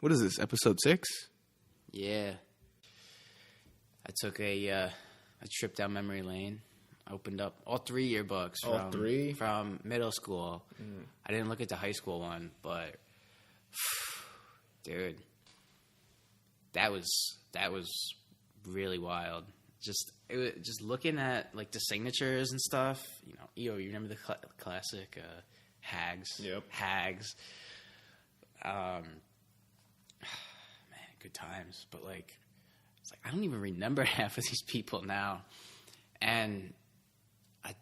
What is this, episode 6? Yeah. I took a trip down memory lane. I opened up all 3 yearbooks from middle school. I didn't look at the high school one, but dude, that was really wild. Just looking at like the signatures and stuff. You remember the classic Hags? Yep. Hags. Man, good times. But it's like I don't even remember half of these people now. And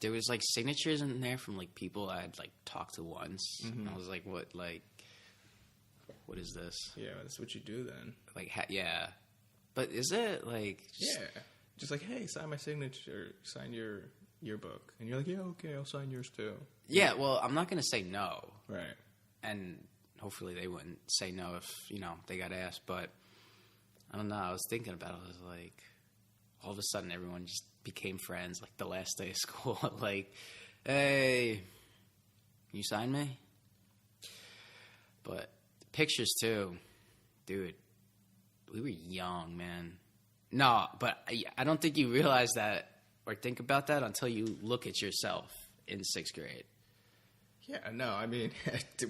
there was like signatures in there from like people I'd like talked to once. And I was like, what is this? Yeah, that's what you do then. Like, yeah. But is it like... Just like, hey, sign my signature, sign your yearbook. And you're like, yeah, okay, I'll sign yours too. Yeah, well, I'm not going to say no. Right. And hopefully they wouldn't say no if, they got asked. But I don't know. I was thinking about it. I was like, all of a sudden everyone just became friends, like the last day of school. Like, hey, you sign me? But pictures too. Dude, we were young, man. No, but I don't think you realize that or think about that until you look at yourself in 6th grade. Yeah, no, I mean,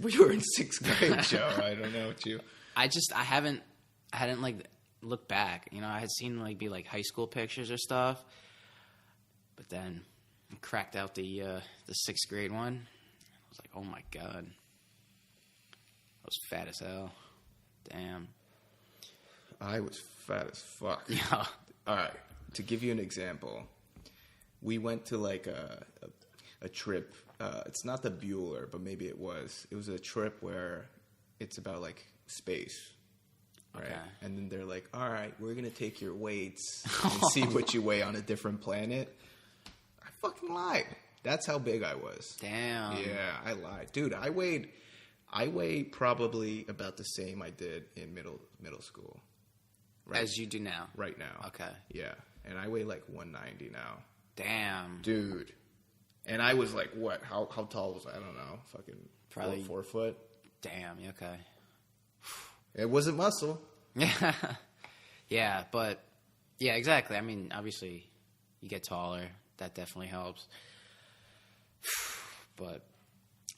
we were in 6th grade, Joe. I don't know what you... I hadn't like looked back. I had seen like be like high school pictures or stuff, but then I cracked out the 6th grade one. I was like, oh my God, I was fat as hell. Damn. I was fat as fuck. Yeah. All right. To give you an example, we went to like a trip. It's not the Bueller, but maybe it was. It was a trip where it's about like space. Right. Okay. And then they're like, all right, we're going to take your weights and see what you weigh on a different planet. I fucking lied. That's how big I was. Damn. Yeah, I lied. Dude, I weigh probably about the same I did in middle school. Right. As you do now? Right now. Okay. Yeah. And I weigh like 190 now. Damn. Dude. And I was like, what? How tall was I? I don't know. Fucking probably 4 foot. Damn. Okay. It wasn't muscle. Yeah. Yeah, but... Yeah, exactly. I mean, obviously, you get taller. That definitely helps. But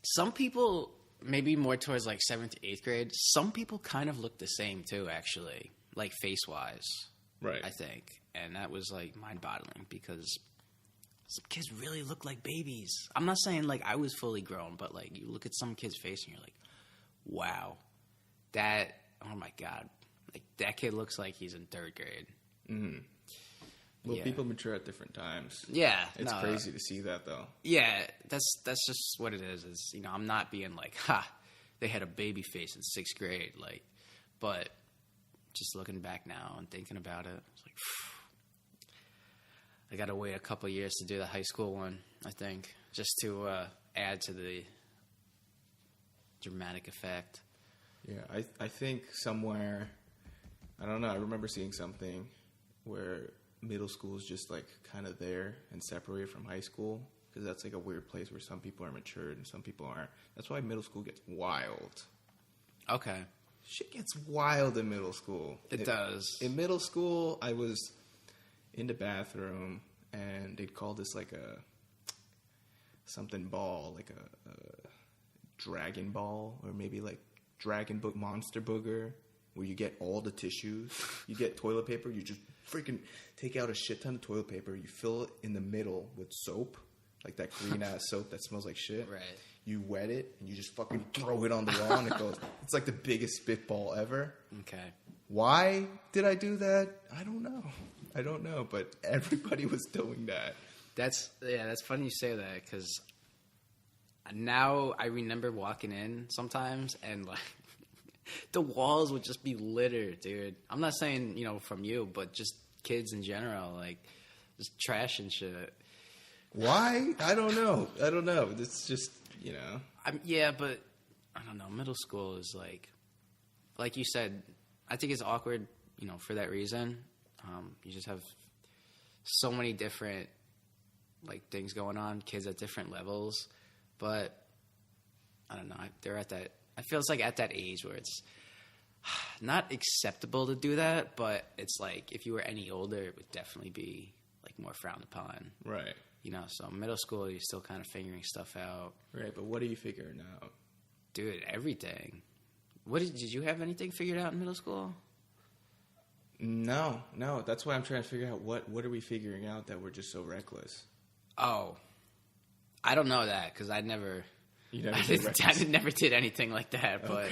some people, maybe more towards like 7th to 8th grade, some people kind of look the same too, actually. Like face-wise, right? I think, and that was like mind-boggling because some kids really look like babies. I'm not saying like I was fully grown, but like you look at some kid's face and you're like, "Wow, oh my God, like that kid looks like he's in 3rd grade." Mm-hmm. Well, people mature at different times. Yeah, it's crazy to see that though. Yeah, that's just what it is. Is I'm not being like, they had a baby face in 6th grade, like, but. Just looking back now and thinking about it, it's like, I got to wait a couple of years to do the high school one, I think, just to add to the dramatic effect. Yeah, I think somewhere, I don't know, I remember seeing something where middle school is just like kind of there and separated from high school because that's like a weird place where some people are matured and some people aren't. That's why middle school gets wild. Okay. Shit gets wild in middle school. It does. In middle school, I was in the bathroom, and they'd call this like something ball, like a dragon ball, or maybe like monster booger, where you get all the tissues. You get toilet paper, you just freaking take out a shit ton of toilet paper, you fill it in the middle with soap, like that green-ass soap that smells like shit. Right. You wet it, and you just fucking throw it on the wall, and it goes. It's like the biggest spitball ever. Okay. Why did I do that? I don't know, but everybody was doing that. That's funny you say that, because now I remember walking in sometimes, and like, the walls would just be littered, dude. I'm not saying, from you, but just kids in general, like, just trash and shit. Why? I don't know. It's just, Yeah, but I don't know. Middle school is like you said, I think it's awkward, for that reason. You just have so many different, like, things going on, kids at different levels. But I don't know. They're at that. I feel it's like at that age where it's not acceptable to do that, but it's like if you were any older, it would definitely be like more frowned upon. Right. You know, so middle school, you're still kind of figuring stuff out. Right, but what are you figuring out? Dude, everything. Did you have anything figured out in middle school? No. That's why I'm trying to figure out what are we figuring out that we're just so reckless. Oh, I don't know that because I never. You never I never did anything like that, but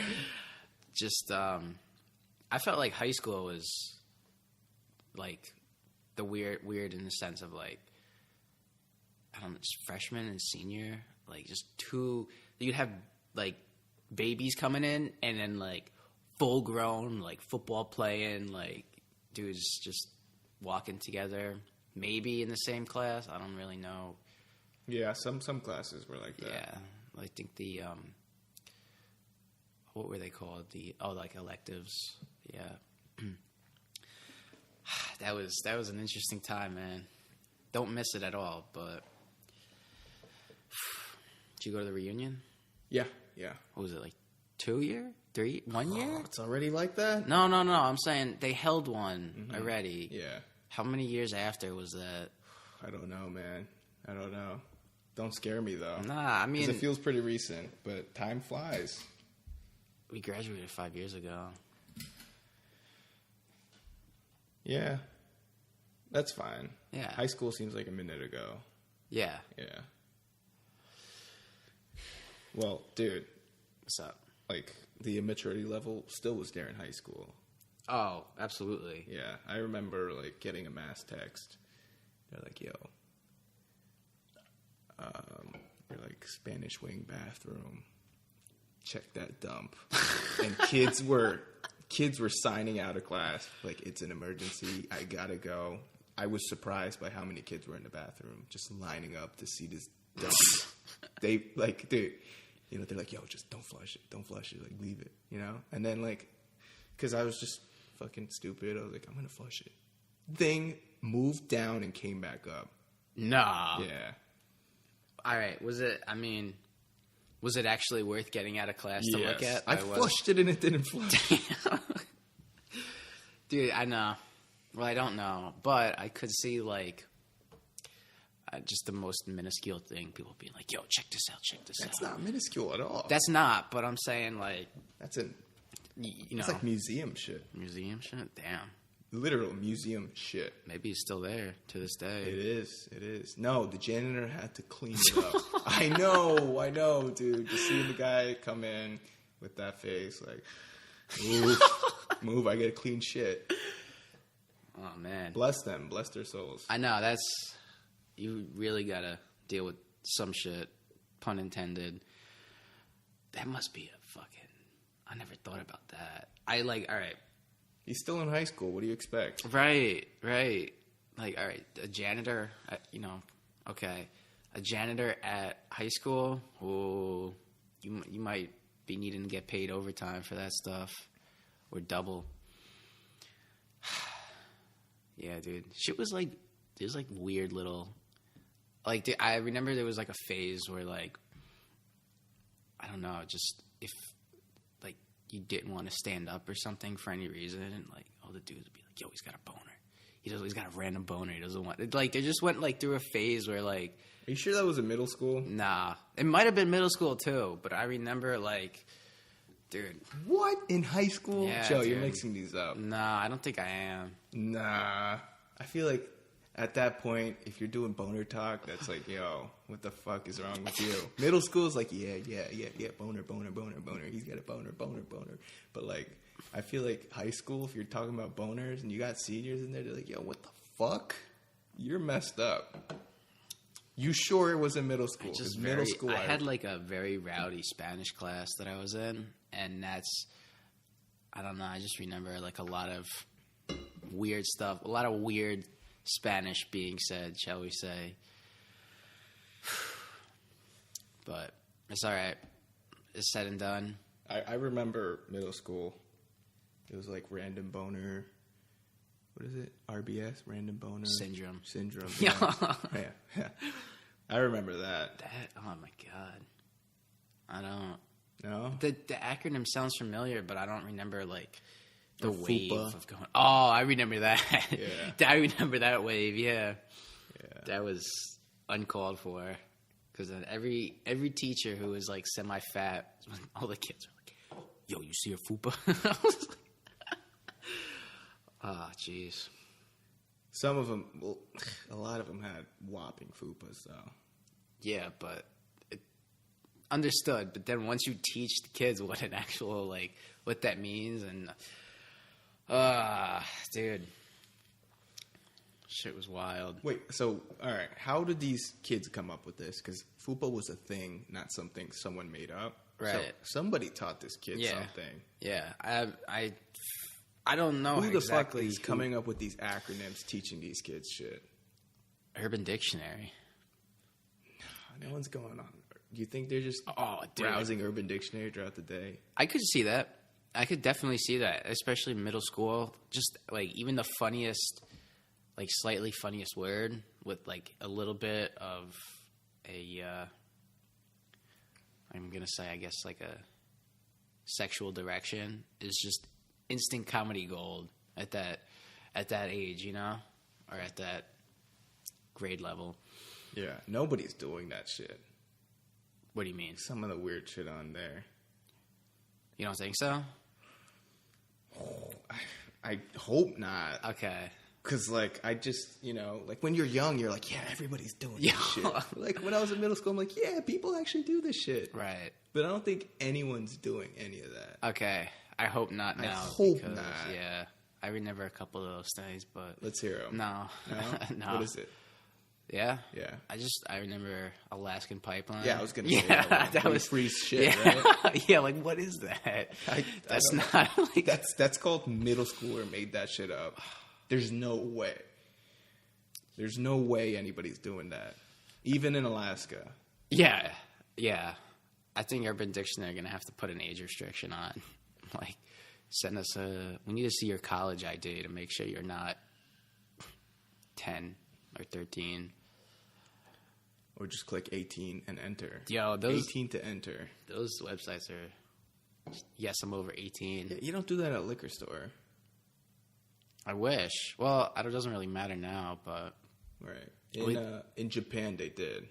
just I felt like high school was like the weird in the sense of like I don't know, just freshman and senior, like just you'd have like babies coming in and then like full grown like football playing like dudes just walking together, maybe in the same class. I don't really know. Yeah, some classes were like that. Yeah. I think the what were they called? Like electives. Yeah. That was an interesting time, man. Don't miss it at all, but did you go to the reunion? Yeah. What was it, like 2 year? 3? 1 year? It's already like that? No. I'm saying they held one already. Yeah. How many years after was that? I don't know, man. I don't know. Don't scare me, though. Nah, I mean... Because it feels pretty recent, but time flies. We graduated 5 years ago. Yeah. That's fine. Yeah. High school seems like a minute ago. Yeah. Yeah. Well, dude. What's up? Like, the immaturity level still was there in high school. Oh, absolutely. Yeah. I remember, like, getting a mass text. They're like, yo... You're like Spanish wing bathroom. Check that dump. And kids were signing out of class like it's an emergency. I gotta go. I was surprised by how many kids were in the bathroom just lining up to see this dump. They like, dude, you know, they're like, yo, just don't flush it, like leave it, you know. And then like, because I was just fucking stupid, I was like, I'm gonna flush it. Thing moved down and came back up. Nah. Yeah. All right. Was it actually worth getting out of class to look at? I flushed it and it didn't flush. Dude, I know. Well, I don't know. But I could see, like, just the most minuscule thing. People being like, yo, check this out. That's not minuscule at all. That's not. But I'm saying, like... That's it's like museum shit. Museum shit? Damn. Literal museum shit. Maybe it's still there to this day. It is. No, the janitor had to clean it up. I know, dude. Just seeing the guy come in with that face, like, move, I get clean shit. Oh, man. Bless them. Bless their souls. I know, you really gotta deal with some shit, pun intended. That must be a fucking, I never thought about that. All right. He's still in high school. What do you expect? Right. Like, all right, a janitor, okay. A janitor at high school, oh, you might be needing to get paid overtime for that stuff, or double. Yeah, dude. Shit was like, there's like weird little, like, dude, I remember there was like a phase where like, I don't know, just if, you didn't want to stand up or something for any reason, and like all the dudes would be like, yo, he's got a boner. He's got a random boner. He doesn't want it. Like, they just went like through a phase where like, are you sure that was in middle school? Nah, it might have been middle school too, but I remember like, dude, what, in high school? Yeah, Joe, dude. you're mixing these up. Nah, I don't think I am. Nah, I feel like at that point, if you're doing boner talk, that's like, yo, what the fuck is wrong with you? Middle school is like, yeah, boner. He's got a boner. But like, I feel like high school, if you're talking about boners and you got seniors in there, they're like, yo, what the fuck? You're messed up. You sure it was in middle school? Middle school, I had like a very rowdy Spanish class that I was in, and that's, I don't know, I just remember like a lot of weird stuff, a lot of weird Spanish being said, shall we say. But it's all right. It's said and done. I remember middle school. It was like random boner. What is it? RBS? Random boner? Syndrome. Yeah. yeah. I remember that. Oh, my God. I don't. No? The acronym sounds familiar, but I don't remember, like, The Or wave fupa. of going. Oh, I remember that. Yeah. I remember that wave. Yeah, Yeah. that was uncalled for. Because then every teacher who was like semi-fat, all the kids were like, "Yo, you see a fupa?" I was like, oh, jeez. Some of them, well, a lot of them had whopping fupas, though. Yeah, but understood. But then once you teach the kids what an actual like what that means, and dude, shit was wild. Wait, so, all right, how did these kids come up with this? Because fupa was a thing, not something someone made up. Right. So somebody taught this kid Yeah. something. Yeah, I don't know Who the exactly fuck is coming up with these acronyms teaching these kids shit? Urban Dictionary. No one's going on. You think they're just Dude. browsing Urban Dictionary throughout the day? I could see that. I could definitely see that, especially middle school. Just like even the funniest, like slightly funniest word with like a little bit of a, I'm gonna say, I guess like a sexual direction is just instant comedy gold at that age, you know, or at that grade level. Yeah, nobody's doing that shit. What do you mean? Some of the weird shit on there. You don't think so? I hope not. Okay. Because, like, I just, you know, like, when you're young, you're like, yeah, everybody's doing Yeah. this shit. Like, when I was in middle school, I'm like, yeah, people actually do this shit. Right. But I don't think anyone's doing any of that. Okay. I hope not now. hope because, not. Yeah. I remember a couple of those things, but Let's hear them. no. No? No. What is it? Yeah? Yeah. I remember Alaskan Pipeline. Yeah, I was going to say Yeah, that was free shit, yeah. right? Yeah, like what is that? That's don't not like That's called middle schooler made that shit up. There's no way. There's no way anybody's doing that. Even in Alaska. Yeah. Yeah. I think Urban Dictionary are going to have to put an age restriction on. Like send us we need to see your college ID to make sure you're not 10 or 13. Or just click 18 and enter. Yo, those 18 to enter. Those websites are, yes, I'm over 18. Yeah, you don't do that at a liquor store. I wish. Well, it doesn't really matter now, but Right. In Japan, they did.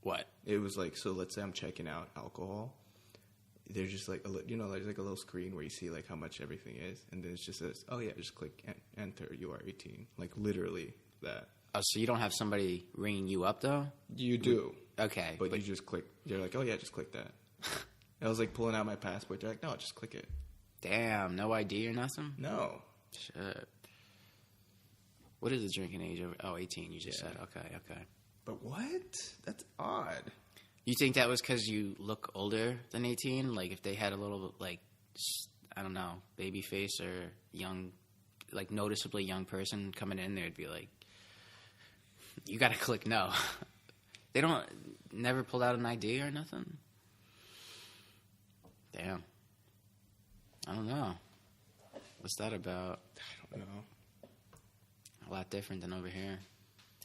what? It was like, so let's say I'm checking out alcohol. There's just like, there's like a little screen where you see like how much everything is. And then it just says, oh yeah, just click enter, you are 18. Like literally that. Oh, so you don't have somebody ringing you up, though? You do. Okay. But you just click, you're like, oh yeah, just click that. I was like pulling out my passport. They're like, no, just click it. Damn, no ID or nothing? No. Shit. What is the drinking age? 18, you just said. Okay. But what? That's odd. You think that was because you look older than 18? Like, if they had a little, like, I don't know, baby face or young, like, noticeably young person coming in, they'd be like, you gotta click no. They never pulled out an ID or nothing? Damn. I don't know. What's that about? I don't know. A lot different than over here.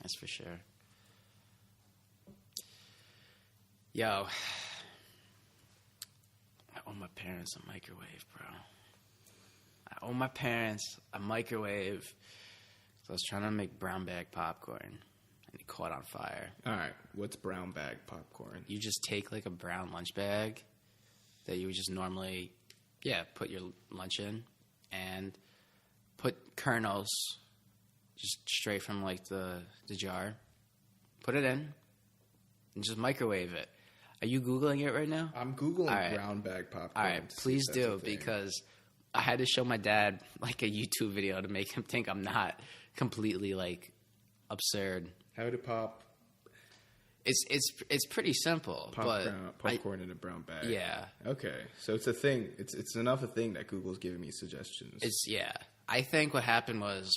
That's for sure. Yo. I owe my parents a microwave, bro. I owe my parents a microwave. So I was trying to make brown bag popcorn. And it caught on fire. All right. What's brown bag popcorn? You just take like a brown lunch bag that you would just normally, put your lunch in and put kernels just straight from like the jar. Put it in and just microwave it. Are you Googling it right now? I'm Googling right. brown bag popcorn. All right, please do, because I had to show my dad like a YouTube video to make him think I'm not completely like absurd. How to pop It's pretty simple, but popcorn in a brown bag. Yeah. Okay, so it's a thing. It's enough a thing that Google's giving me suggestions. I think what happened was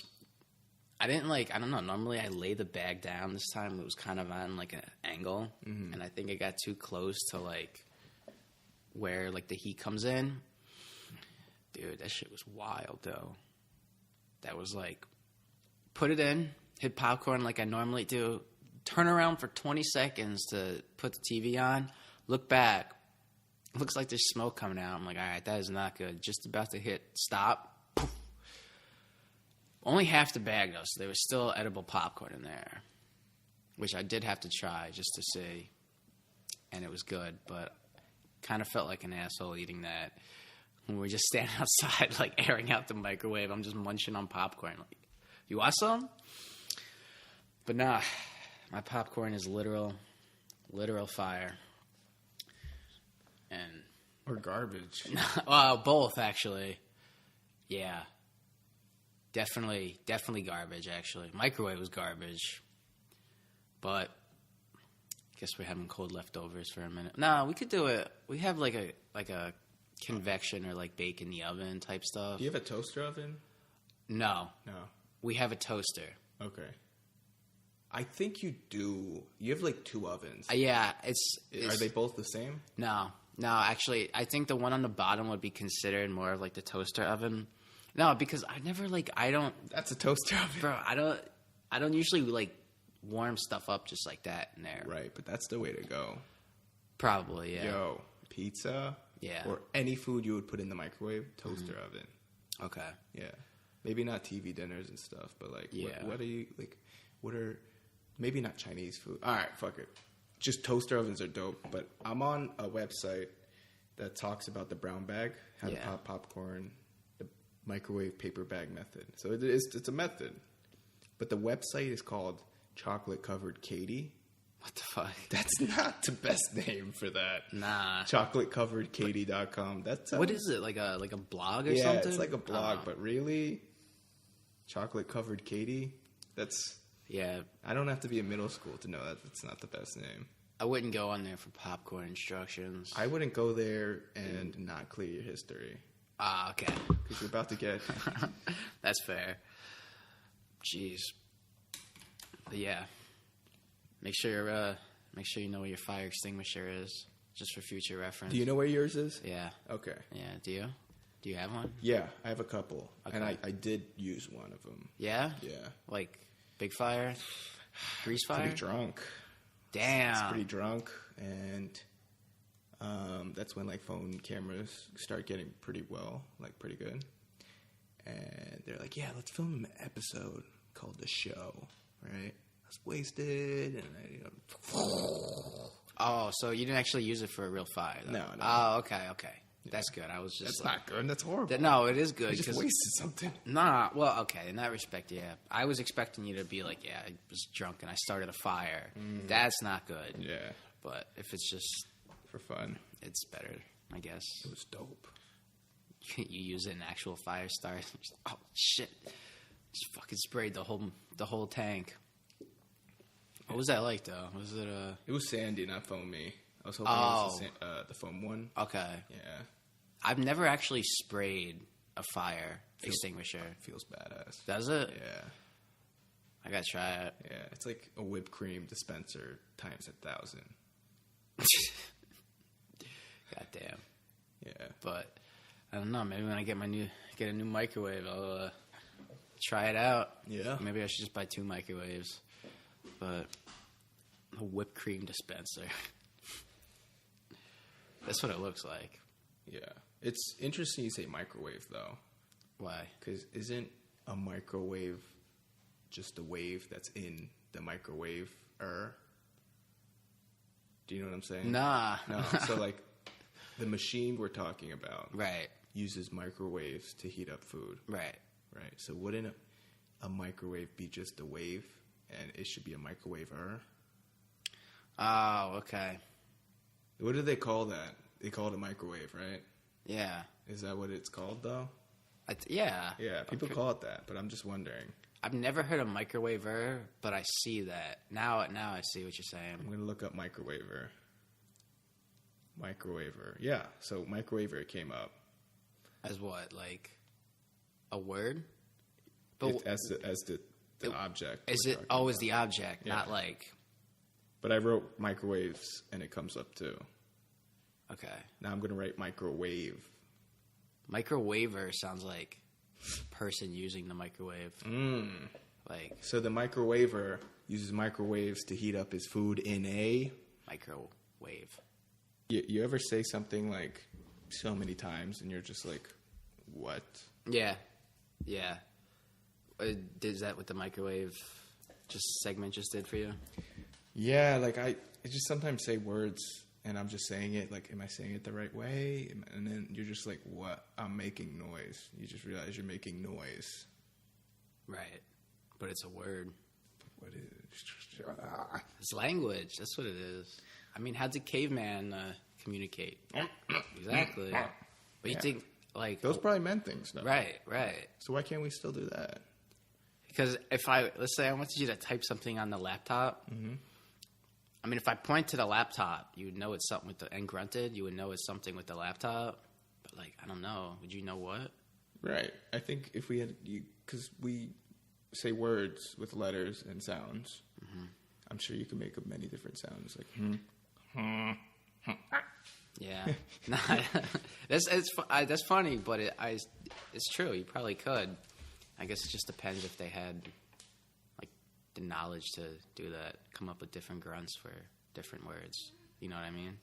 I don't know. Normally I lay the bag down. This time it was kind of on like an angle, and I think it got too close to like where like the heat comes in. Dude, that shit was wild though. That was like put it in, hit popcorn like I normally do, turn around for 20 seconds to put the TV on, look back, It looks like there's smoke coming out. I'm like, all right, that is not good. Just about to hit stop. Poof. Only half the bag, though, so there was still edible popcorn in there, which I did have to try just to see, and it was good, but kind of felt like an asshole eating that. When we're just standing outside, like, airing out the microwave, I'm just munching on popcorn. Like, you want some? But nah, my popcorn is literal fire. And Or garbage. well, both, actually. Yeah. Definitely garbage, actually. Microwave was garbage. But I guess we're having cold leftovers for a minute. No, we could do it. We have like a convection or like bake in the oven type stuff. Do you have a toaster oven? No. No. We have a toaster. Okay. I think you do. You have like 2 ovens. Yeah, Are they both the same? No, actually, I think the one on the bottom would be considered more of like the toaster oven. No, because I don't. That's a toaster oven. Bro, I don't usually like warm stuff up just like that in there. Right, but that's the way to go. Probably, yeah. Yo, pizza? Yeah. Or any food you would put in the microwave, toaster oven. Okay. Yeah. Maybe not TV dinners and stuff, but like, Yeah. what are you, like, what are, maybe not Chinese food. All right, fuck it. Just toaster ovens are dope, but I'm on a website that talks about the brown bag, how to pop popcorn, the microwave paper bag method. So it's a method. But the website is called Chocolate Covered Katie. What the fuck? That's not the best name for that. Nah. ChocolateCoveredKatie.com. That's What is it? Like a blog or yeah, something? it's like a blog, but really, Chocolate Covered Katie. That's yeah. I don't have to be in middle school to know that that's not the best name. I wouldn't go on there for popcorn instructions. I wouldn't go there and not clear your history. Ah, okay. Because you're about to get. That's fair. Jeez. But yeah. Make sure you know where your fire extinguisher is, just for future reference. Do you know where yours is? Yeah. Okay. Yeah. Do you? Do you have one? Yeah, I have a couple, Okay. and I did use one of them. Yeah. Yeah. Like big fire, grease fire. Pretty drunk. Damn. It's pretty drunk, and that's when like phone cameras start getting pretty good. And they're like, "Yeah, let's film an episode called The Show," right? I was wasted, and Oh, so you didn't actually use it for a real fire, though? No. Oh, okay. That's good. I was just that's like, not good. That's horrible. no, it is good. You just 'cause- wasted something. Nah, well, okay, in that respect, yeah. I was expecting you to be like, yeah, I was drunk and I started a fire. That's not good. Yeah, But if it's just, for fun. it's better, I guess. It was dope. You use it in actual fire start. Oh, shit. Just fucking sprayed the whole tank. What was that like, though? Was it It was sandy, not foamy. I was hoping it was the foam one. Okay. Yeah, I've never actually sprayed a fire extinguisher. feels badass. Does it? Yeah, I gotta try it. yeah. It's like a whipped cream dispenser times 1,000. Goddamn. Yeah. But I don't know. Maybe when I get a new microwave, I'll try it out. Yeah. Maybe I should just buy 2 microwaves. But a whipped cream dispenser. That's what it looks like. Yeah. It's interesting you say microwave, though. Why? Because isn't a microwave just a wave that's in the microwave? Do you know what I'm saying? Nah. No. So, like, the machine we're talking about Right. uses microwaves to heat up food. Right. Right. So wouldn't a microwave be just a wave, and it should be a microwave-er? Oh, okay. What do they call that? They call it a microwave, right? Yeah. Is that what it's called, though? Yeah. Yeah, people call it that, but I'm just wondering. I've never heard of microwaver, but I see that. Now I see what you're saying. I'm going to look up microwaver. Microwaver. Yeah, so microwaver came up. As what? Like a word? As the object. Is we're it talking always about. the object, Yeah. not like... But I wrote microwaves, and it comes up, too. Okay. Now I'm going to write microwave. Microwaver sounds like person using the microwave. Like So the microwaver uses microwaves to heat up his food in a... microwave. You ever say something like so many times and you're just like, what? Yeah. Yeah. Is that what the microwave segment just did for you? Yeah, like I just sometimes say words and I'm just saying it like, am I saying it the right way? And then you're just like, what? I'm making noise. You just realize you're making noise. Right. But it's a word. What is It's language. That's what it is. I mean, how did Caveman communicate? Exactly. But you think, like... Those probably meant things, no? Right, right. So why can't we still do that? Because let's say I wanted you to type something on the laptop. Mm-hmm. I mean, if I point to the laptop, you would know it's something with and grunted, you would know it's something with the laptop. But, like, I don't know. Would you know what? Right. I think if we had... Because we say words with letters and sounds. Mm-hmm. I'm sure you can make up many different sounds. Like, Yeah. That's funny, but it's true. You probably could. I guess it just depends if they had, like, the knowledge to do that, come up with different grunts for different words. You know what I mean?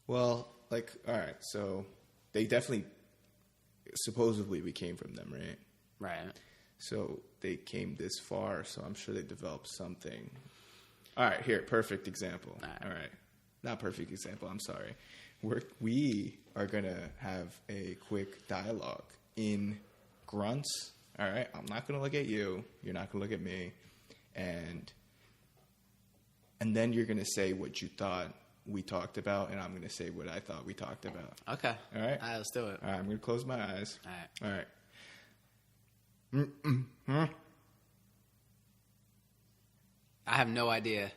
Well, like, all right, so they definitely, supposedly we came from them, right? Right. So they came this far, so I'm sure they developed something. All right, here, perfect example. All right. Not perfect example, I'm sorry. We are going to have a quick dialogue in grunts. All right, I'm not going to look at you. You're not going to look at me. And then you're going to say what you thought we talked about, and I'm going to say what I thought we talked about. Okay. All right? All right, let's do it. All right, I'm going to close my eyes. All right. All right. I have no idea.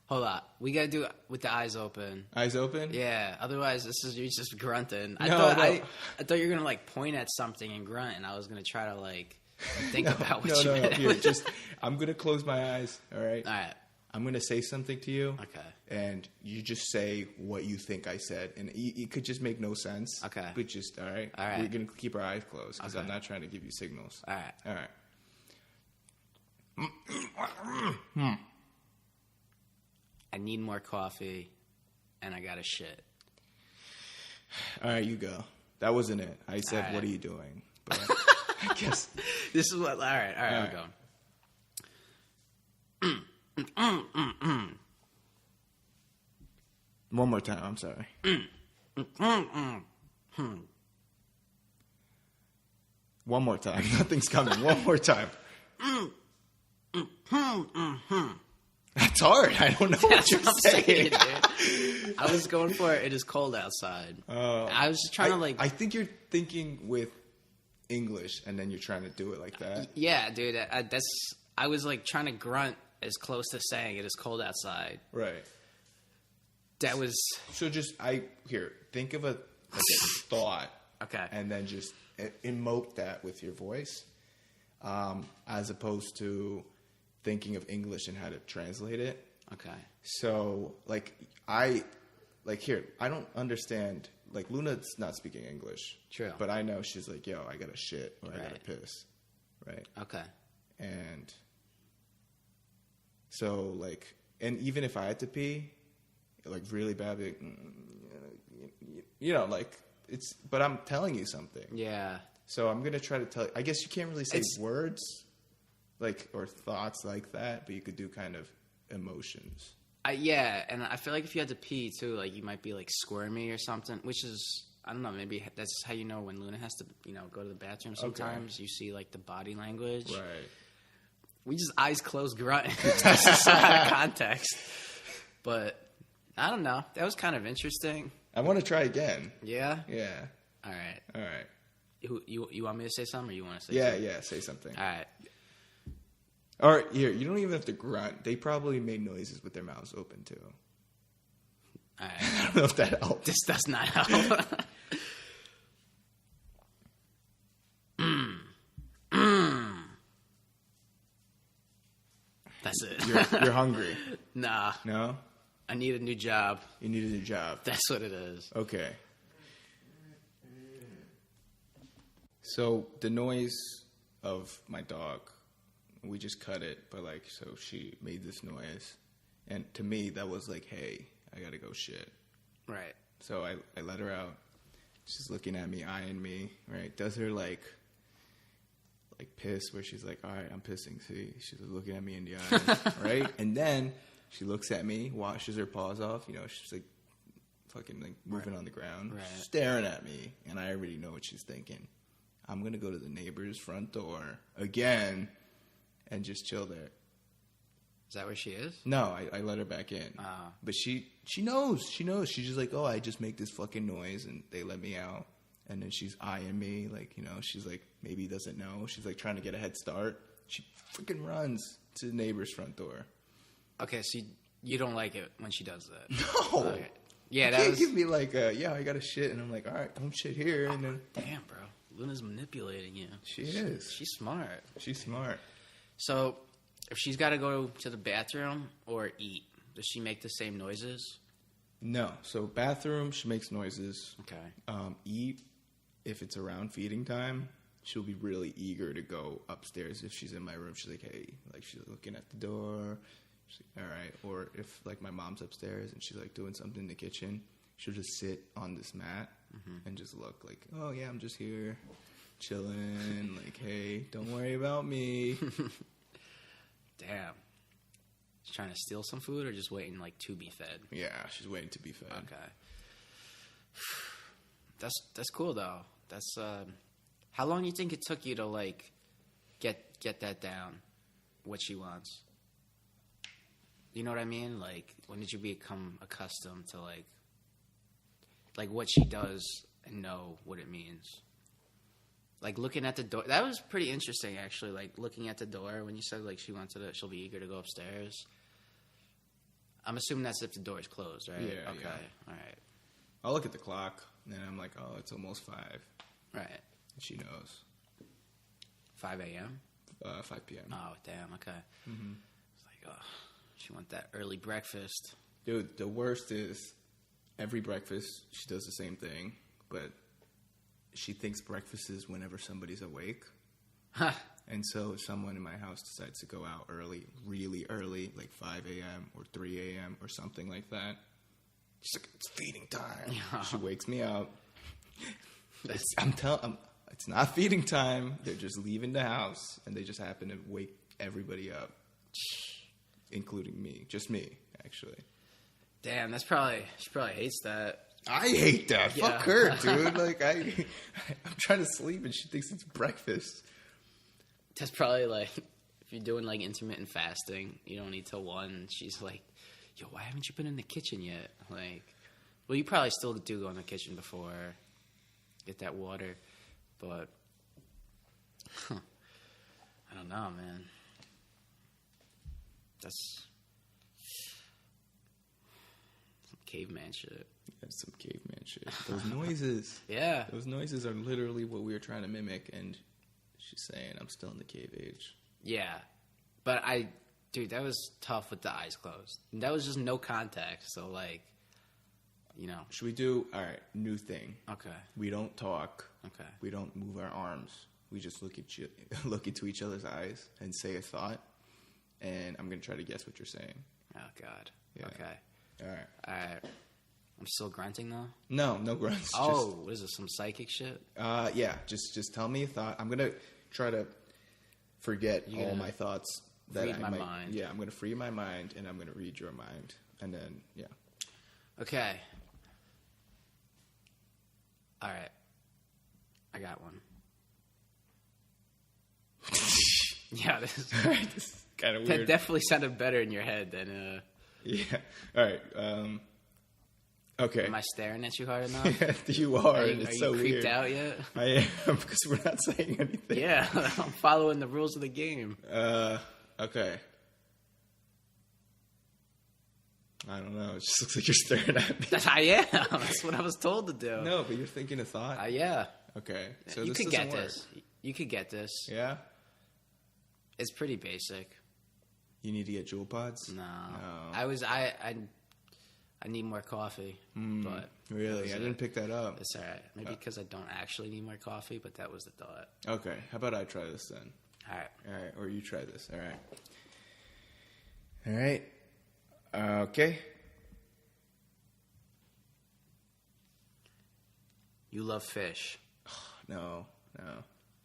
Hold on. We got to do it with the eyes open. Eyes open? Yeah. Otherwise, you're just grunting. No, I thought you were going to, like, point at something and grunt, and I was going to try to, like, think about what you meant. Here, I'm going to close my eyes, all right? All right. I'm going to say something to you. Okay. And you just say what you think I said. And it could just make no sense. Okay. But just, all right? All right. We're going to keep our eyes closed because Okay. I'm not trying to give you signals. All right. All right. I need more coffee, and I got to shit. All right, you go. That wasn't it. I said, right. What are you doing? But I guess. This is what... All right, I'm going. One more time. I'm sorry. One more time. Nothing's coming. One more time. That's hard. I don't know what you're saying. Dude. I was going for it is cold outside. I was just trying to, like... I think you're thinking with English, and then you're trying to do it like that. Yeah, dude. I was, like, trying to grunt as close to saying it is cold outside. Right. That was... So just, think of a thought. Okay. And then just emote that with your voice, as opposed to thinking of English and how to translate it. Okay. So, I don't understand, Luna's not speaking English. True. But I know she's like, yo, I gotta shit, or I gotta piss. Right? Okay. And so, and even if I had to pee, really badly, but I'm telling you something. Yeah. So I'm going to try to tell you. I guess you can't really say words, or thoughts like that, but you could do kind of emotions. Yeah, and I feel like if you had to pee, too, you might be, squirmy or something, which is, I don't know, maybe that's how you know when Luna has to, go to the bathroom sometimes. Okay. You see, the body language. Right. We just eyes closed grunt. This is out of context. But, I don't know. That was kind of interesting. I want to try again. Yeah? Yeah. All right. All right. You want me to say something, or you want to say something? Yeah, say something. All right. All right, here, you don't even have to grunt. They probably made noises with their mouths open, too. All right. I don't know if that helps. This does not help. That's it. You're hungry. Nah. No? I need a new job. You need a new job. That's what it is. Okay. So the noise of my dog, we just cut it, but so she made this noise. And to me, that was hey, I gotta go shit. Right. So I let her out. She's looking at me, eyeing me, right? Does her like piss where she's like, all right, I'm pissing. See, she's looking at me in the eyes, right? And then she looks at me, washes her paws off. You know, she's like fucking like moving on the ground, staring at me. And I already know what she's thinking. I'm going to go to the neighbor's front door again and just chill there. Is that where she is? No, I let her back in. But she knows. She knows. She's just like, oh, I just make this fucking noise, and they let me out. And then she's eyeing me, like, you know, she's like, maybe doesn't know. She's like trying to get a head start. She freaking runs to the neighbor's front door. Okay, so you don't like it when she does that? No. Okay. Yeah, you can't give me like, yeah, I got to shit, and I'm like, all right, don't shit here. And then, damn, bro, Luna's manipulating you. She is. She's smart. She's smart. So, if she's got to go to the bathroom or eat, does she make the same noises? No. So bathroom, she makes noises. Okay. Eat, if it's around feeding time, she'll be really eager to go upstairs. If she's in my room, she's like, hey, like she's looking at the door. She's like, all right. Or if like my mom's upstairs and she's like doing something in the kitchen, she'll just sit on this mat and just look like, oh yeah, I'm just here chilling. Like, hey, don't worry about me. Damn. She's trying to steal some food or just waiting like to be fed? Yeah, she's waiting to be fed. Okay. That's cool though. That's how long do you think it took you to like get that down? What she wants. You know what I mean? Like, when did you become accustomed to like what she does and know what it means? Like looking at the door. That was pretty interesting, actually. Like looking at the door when you said like she'll be eager to go upstairs. I'm assuming that's if the door is closed, right? Yeah. Okay. Yeah. All right. I'll look at the clock and then I'm like, oh, it's almost 5. Right. And she knows. 5 a.m. 5 p.m. Oh, damn. Okay. Mm-hmm. It's like, oh, she want that early breakfast. Dude, the worst is every breakfast she does the same thing, but she thinks breakfast is whenever somebody's awake. And so if someone in my house decides to go out early, really early, like 5 a.m. or 3 a.m. or something like that, she's like, it's feeding time. Yeah. She wakes me up. It's not feeding time. They're just leaving the house, and they just happen to wake everybody up, including me. Just me, actually. Damn, she probably hates that. I hate that. Yeah. Fuck her, dude. Like, I'm trying to sleep, and she thinks it's breakfast. That's probably like, if you're doing like intermittent fasting, you don't eat till 1. She's like, yo, why haven't you been in the kitchen yet? Like, well, you probably still do go in the kitchen before, get that water, but I don't know, man. That's some caveman shit. That's some caveman shit. Those noises. Yeah. Those noises are literally what we were trying to mimic, and she's saying, I'm still in the cave age. Yeah. But dude, that was tough with the eyes closed. That was just no contact, so like, you know. Should we do, all right, new thing. Okay. We don't talk. Okay. We don't move our arms. We just look into each other's eyes and say a thought, and I'm going to try to guess what you're saying. Oh, God. Yeah. Okay. All right. I'm still grunting, though? No grunts. Oh, what is this, some psychic shit? Yeah, just tell me a thought. I'm going to try to forget all my thoughts. Read my mind. Yeah, I'm going to free my mind, and I'm going to read your mind. And then, yeah. Okay. All right. I got one. Yeah, this is kind of weird. That definitely sounded better in your head than... Yeah. All right. Okay. Am I staring at you hard enough? Yeah, you are. It's so weird. Are you creeped out yet? I am, because we're not saying anything. Yeah, I'm following the rules of the game. Okay. I don't know. It just looks like you're staring at me. I am. That's what I was told to do. No, but you're thinking a thought. Yeah. Okay. So you this could doesn't get work. this. You could get this. Yeah? It's pretty basic. You need to get jewel pods? No. I need more coffee. But really? I didn't pick that up. It's all right. Maybe because I don't actually need more coffee, but that was the thought. Okay. How about I try this then? All right. All right. Or you try this. All right. All right. Okay. You love fish. No.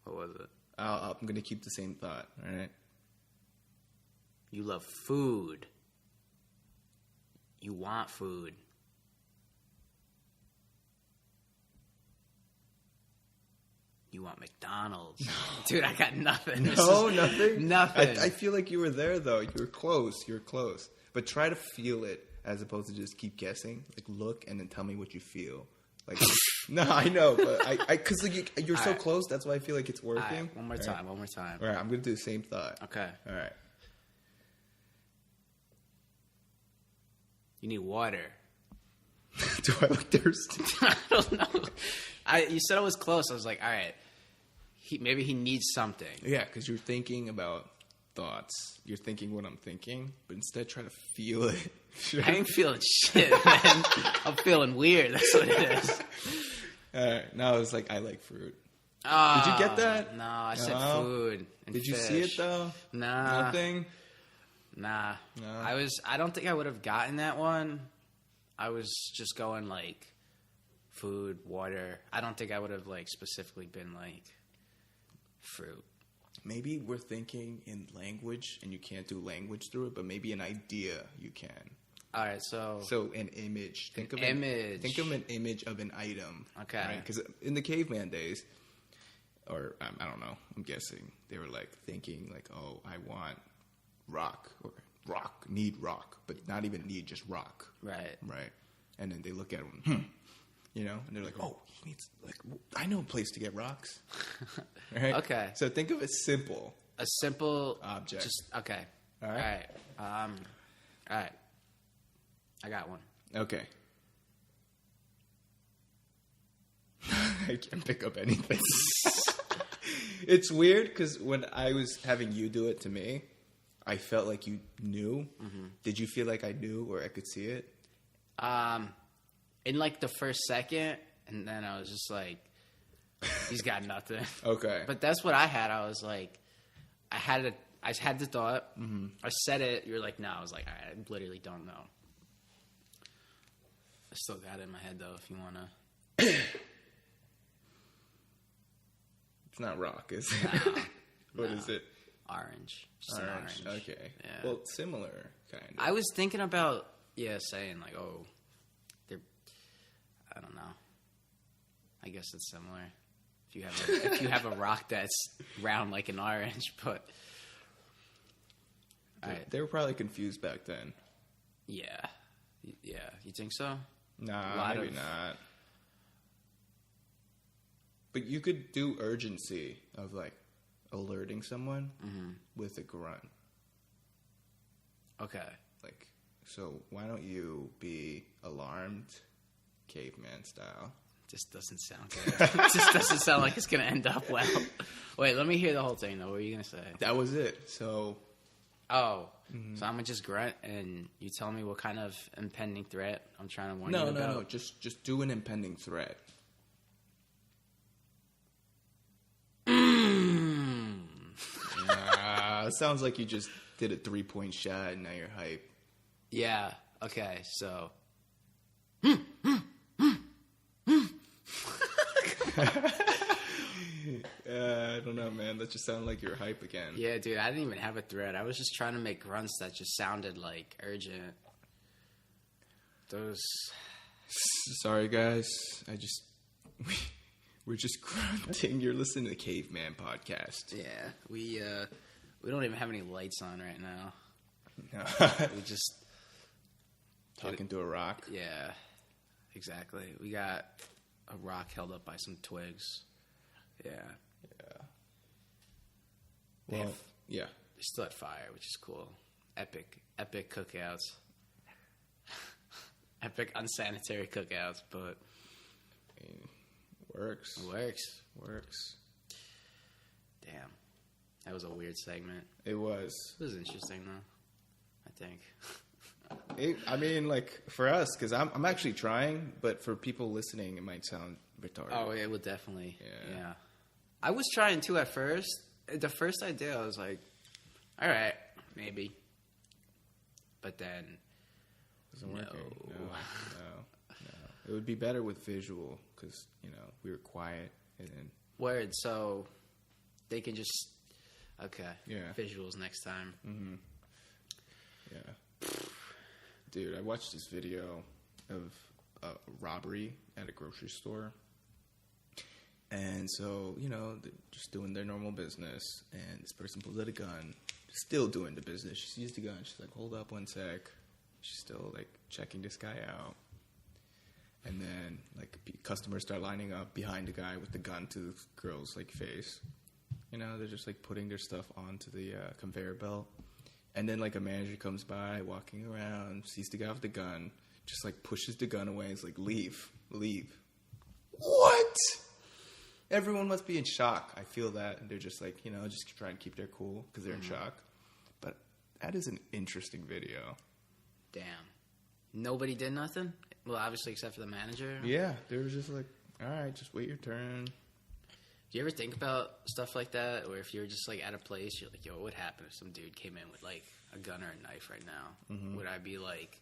What was it? I'm going to keep the same thought, all right? You love food. You want food. You want McDonald's. Dude, I got nothing. No, nothing? Nothing. I feel like you were there, though. You were close. But try to feel it as opposed to just keep guessing. Like, look and then tell me what you feel. Like, no, I know, but because you're so close, that's why I feel like it's working. All right, one more time. All right, I'm going to do the same thought. Okay. All right. You need water. Do I look thirsty? I don't know. You said I was close. I was like, all right. Maybe he needs something. Yeah, because you're thinking about thoughts. You're thinking what I'm thinking, but instead try to feel it. I ain't feeling shit, man. I'm feeling weird. That's what it is. All right. Now it's like, I like fruit. Did you get that? No, I said food and Did you fish. see it, though? Nah. Nothing? Nah. No. I don't think I would have gotten that one. I was just going, like, food, water. I don't think I would have, like, specifically been, like, fruit. Maybe we're thinking in language, and you can't do language through it, but maybe an idea you can. All right, so an image. Think of image. Think of an image of an item. Okay. Right? Because in the caveman days, or I don't know, I'm guessing they were like thinking like, oh, I want rock or need rock, but not even need, just rock. Right. And then they look at him, and they're like, oh, he needs, like, I know a place to get rocks. Right? Okay. So think of it simple. A simple object. Just okay. All right. All right. I got one. Okay. I can't pick up anything. It's weird because when I was having you do it to me, I felt like you knew. Mm-hmm. Did you feel like I knew or I could see it? In like the first second, and then I was just like, he's got nothing. Okay. But that's what I had. I was like, I had the thought. Mm-hmm. I said it. You're like, no. I was like, I literally don't know. I still got it in my head, though, if you want to. It's not rock, is it? No. What No. Is it? Orange. Just Orange. an orange. Okay. Yeah. Well, similar, kind of. I was thinking about, saying, like, oh, they're, I don't know. I guess it's similar. If you have a rock that's round like an orange, but... They were probably confused back then. Yeah. Yeah. You think so? Nah, maybe not. But you could do urgency of, like, alerting someone with a grunt. Okay. Like, so why don't you be alarmed, caveman style? Just doesn't sound good. It just doesn't sound like it's going to end up well. Wait, let me hear the whole thing, though. What were you going to say? That was it. So... Oh, so I'm going to just grunt, and you tell me what kind of impending threat I'm trying to warn you about? No. Just do an impending threat. It sounds like you just did a 3-point shot, and now you're hype. Yeah, okay, so... I don't know, man. That just sounded like you're hype again. Yeah, dude, I didn't even have a threat. I was just trying to make grunts that just sounded, like, urgent. Those... Sorry, guys. We're just grunting. You're listening to the Caveman podcast. Yeah, we don't even have any lights on right now. No. We just... Talking to a rock? Yeah, exactly. We got a rock held up by some twigs. Yeah. Well, yeah. They still had fire, which is cool. Epic cookouts. Epic unsanitary cookouts, but... I mean, works. Damn. That was a weird segment. It was. It was interesting, though, I think. I mean, like, for us, because I'm actually trying, but for people listening, it might sound retarded. Oh, it would definitely. Yeah. I was trying, too, at first. The first idea, I was like, all right, maybe. But then, Wasn't working. No. It would be better with visual because, we were quiet and then... Word, so they can just... Okay. Yeah. Visuals next time. Mm-hmm. Yeah. Dude, I watched this video of a robbery at a grocery store. And so, they're just doing their normal business. And this person pulls out a gun. Still doing the business. She sees the gun. She's like, hold up one sec. She's still, checking this guy out. And then, customers start lining up behind the guy with the gun to the girl's, face. They're just, putting their stuff onto the conveyor belt. And then, a manager comes by, walking around, sees the guy with the gun, just, pushes the gun away and is like, leave. What? Everyone must be in shock. I feel that. And they're just, just trying to keep their cool because they're in shock. But that is an interesting video. Damn. Nobody did nothing? Well, obviously, except for the manager. Yeah, they were just like, all right, just wait your turn. Do you ever think about stuff like that? Or if you're just, at a place, you're like, yo, what would happen if some dude came in with, a gun or a knife right now? Mm-hmm. Would I be like,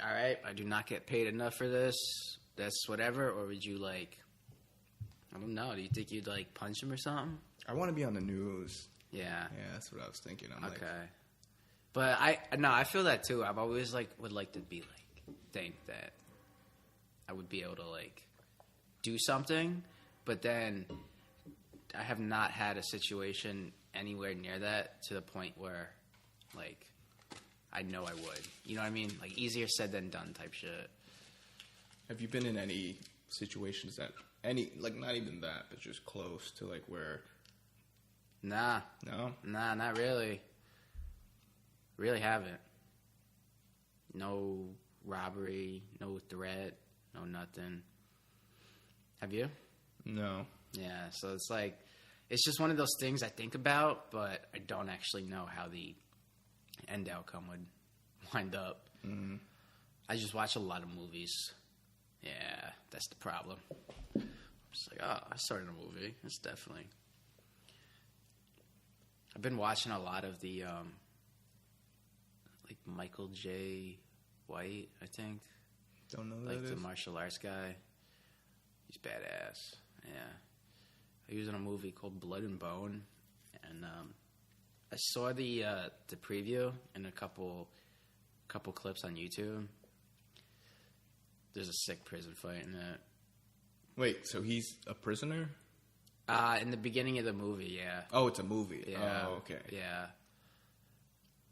all right, I do not get paid enough for this, that's whatever? Or would you, I don't know, do you think you'd, punch him or something? I want to be on the news. Yeah. Yeah, that's what I was thinking. Okay. But I feel that too. I've always would like to be think that I would be able to do something, but then I have not had a situation anywhere near that to the point where I know I would. You know what I mean? Easier said than done type shit. Have you been in any situations that not even that, but just close to where? Nah. No? Nah, not really. Really haven't. No robbery, no threat, no nothing. Have you? No. Yeah, so it's just one of those things I think about, but I don't actually know how the end outcome would wind up. Mm-hmm. I just watch a lot of movies. Yeah, that's the problem. I'm just I started a movie. It's definitely... I've been watching a lot of the... Michael J. White, I think. Don't know who that is. The martial arts guy. He's badass. Yeah. He was in a movie called Blood and Bone, and I saw the preview and a couple clips on YouTube. There's a sick prison fight in that. Wait, so he's a prisoner? In the beginning of the movie, yeah. Oh, it's a movie. Yeah. Oh, okay. Yeah.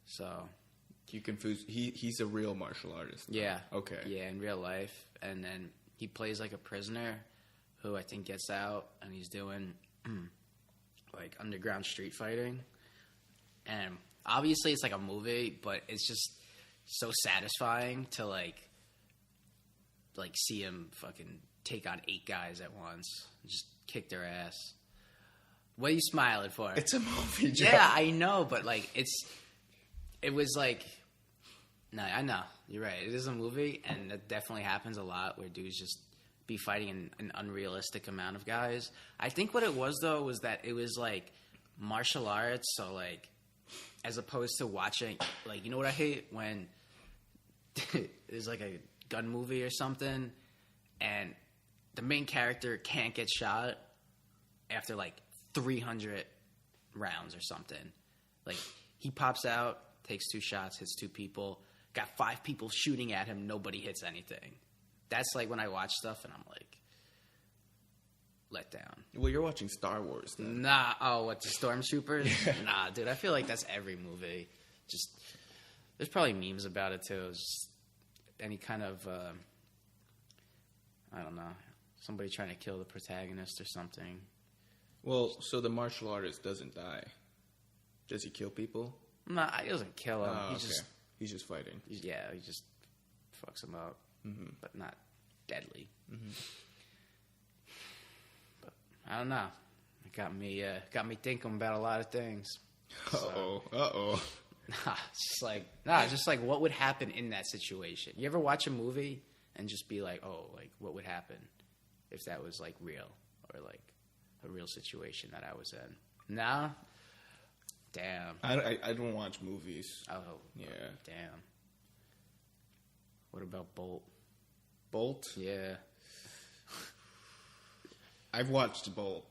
So... You confuse. He's a real martial artist. Yeah. Okay. Yeah, in real life, and then he plays a prisoner who I think gets out, and he's doing underground street fighting. And obviously, it's a movie, but it's just so satisfying to see him fucking take on 8 guys at once, and just kick their ass. What are you smiling for? It's a movie, Joe. Yeah, I know, but it was no, I know. You're right. It is a movie, and that definitely happens a lot where dudes just be fighting an unrealistic amount of guys. I think what it was, though, was that it was, martial arts, so, as opposed to watching, you know what I hate? When there's, a gun movie or something, and the main character can't get shot after, 300 rounds or something. He pops out, takes 2 shots, hits 2 people, got 5 people shooting at him, nobody hits anything. That's when I watch stuff and I'm let down. Well, you're watching Star Wars then. Nah, what, the Stormtroopers? Yeah. Nah, dude, I feel that's every movie. Just, there's probably memes about it too. It's just any kind of, I don't know, somebody trying to kill the protagonist or something. Well, so the martial artist doesn't die. Does he kill people? Nah, he doesn't kill him. He's just fighting. He just fucks him up, but not deadly. Mm-hmm. But I don't know. It got me thinking about a lot of things. Uh-oh. Just what would happen in that situation? You ever watch a movie and just be what would happen if that was real or a real situation that I was in? Nah. Damn. I don't watch movies. Oh. Yeah. Damn. What about Bolt? Bolt? Yeah. I've watched Bolt.